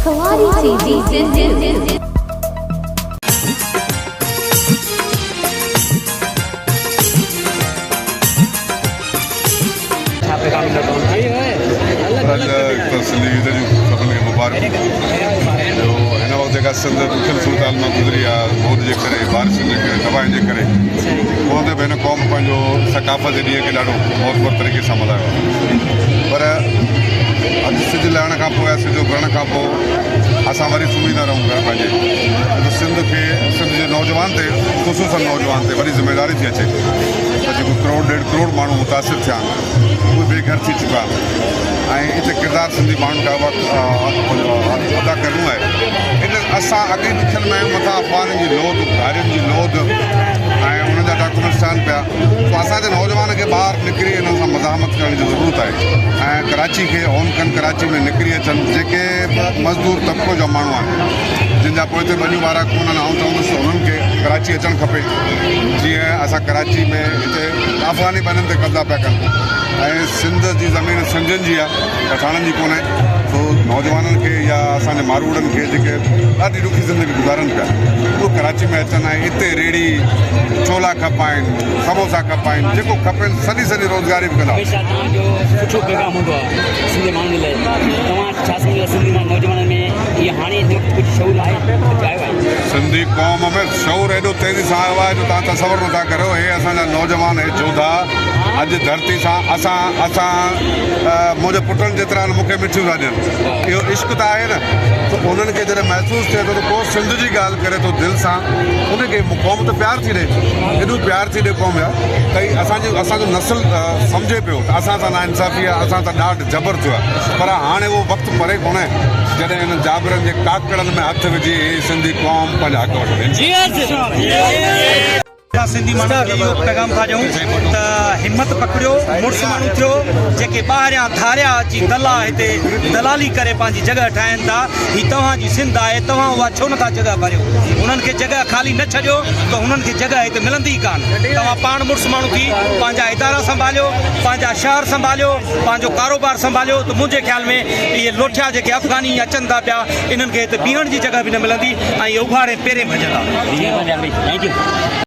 Quality TV. Sindh सभिनी खे मुबारक जो हिन वक़्तु जेका सिंध मुश्किल सूरत मां गुज़री आहे बोध जे करे बारिशुनि जे करे तबाहियुनि जे करे उन ते बि हिन क़ौम पंहिंजो सकाफ़त जे ॾींहं खे ॾाढो मौतबर तरीक़े सां मल्हायो पर अॼु सिज लहण खां पोइ या सिज उभरण खां पोइ असां वरी सुम्ही था रहूं घर पंहिंजे त सिंध जे नौजवान ते ख़ुशूसन नौजवान ते वॾी ज़िमेदारी थी अचे त जेको करोड़ 1.5 करोड़ माण्हू मुतासिर थिया उहे बेघर थी चुका ऐं हिते किरदारु सिंधी माण्हुनि खां अदा करिणो आहे इन असां अॻे ॾुखियनि में मथां अफ़वाहनि जी लोध गारियुनि जी लोध ऐं उन्हनि जा डॉक्यूमेंट्स ठहनि पिया त असांजे नौजवान खे ॿाहिरि निकिरी हिन सां मज़ामत करण जी ज़रूरत आहे ऐं कराची खे होमकन कराची में निकिरी अचनि जेके मज़दूर तबिको जा माण्हू आहिनि जिन जा पोइ हिते वॾियूं वारा कोन आहिनि आउं चवंदुसि उन्हनि खे कराची अचणु खपे जीअं असां कराची में हिते अफ़गानी ॿनियुनि ते कब्ज़ा पिया कनि ऐं सिंध जी ज़मीन सिंधियुनि जी आहे पठाणनि जी कोन्हे सो नौजवाननि खे या असांजे मारूड़नि खे जेके ॾाढी ॾुखी ज़िंदगी गुज़ारनि पिया उहे कराची में अचनि ऐं हिते रेड़ी छोला खपाइनि समोसा खपाइनि जेको खपेनि सॼी रोज़गारी बि कंदा सुठो पैगाम हूंदो आहे सिंधी माण्हुनि लाइ तव्हां छा सम्झो सिंधी नौजवाननि में इहा हाणे कुझु शौर आहे आयो आहे सिंधी क़ौम में शौर एॾो तेज़ी सां आयो आहे जो तव्हां तसवुरु नथा करियो हे असांजा नौजवान हे जोधा अॼु धरती सां असां मुंहिंजे पुटनि जेतिरा आहिनि मूंखे मिठियूं था ॾियनि इहो इश्क त आहे न त उन्हनि खे जॾहिं महसूसु थिए थो त को सिंध जी ॻाल्हि करे थो दिलि सां उनखे क़ौम त प्यार थी ॾे एॾो प्यार थी ॾे क़ौम जा त असांजो नस्ल सम्झे पियो त असां सां नाइंसाफ़ी आहे असां सां ॾाढ जबर थियो आहे पर हाणे उहो वक़्तु परे कोन्हे जॾहिं हिन जाबरनि जे काकड़नि में हथ विझी सिंधी क़ौम पंहिंजा हक़ वठंदी सिंधी माण्हू खे इहो पैगाम था ॾियूं त हिमत पकड़ियो मुड़ुस माण्हू थियो जेके ॿाहिरियां धारिया अची हिते दलाली करे पंहिंजी जॻह ठाहिनि था हीअ तव्हांजी सिंध आहे तव्हां उहा छो नथा जॻह भरियो उन्हनि खे जॻह ख़ाली न छॾियो त हुननि खे जॻह हिते मिलंदी ई कान तव्हां पाण मुड़ुस माण्हू थी पंहिंजा इदारा संभालियो पंहिंजा शहर संभालियो पंहिंजो कारोबार संभालियो त मुंहिंजे ख़्याल में इहे लोठिया जेके अफ़गानी अचनि था पिया इन्हनि खे हिते बीहण जी जॻह बि न मिलंदी ऐं इहे उघाड़े पहिरें भॼंदा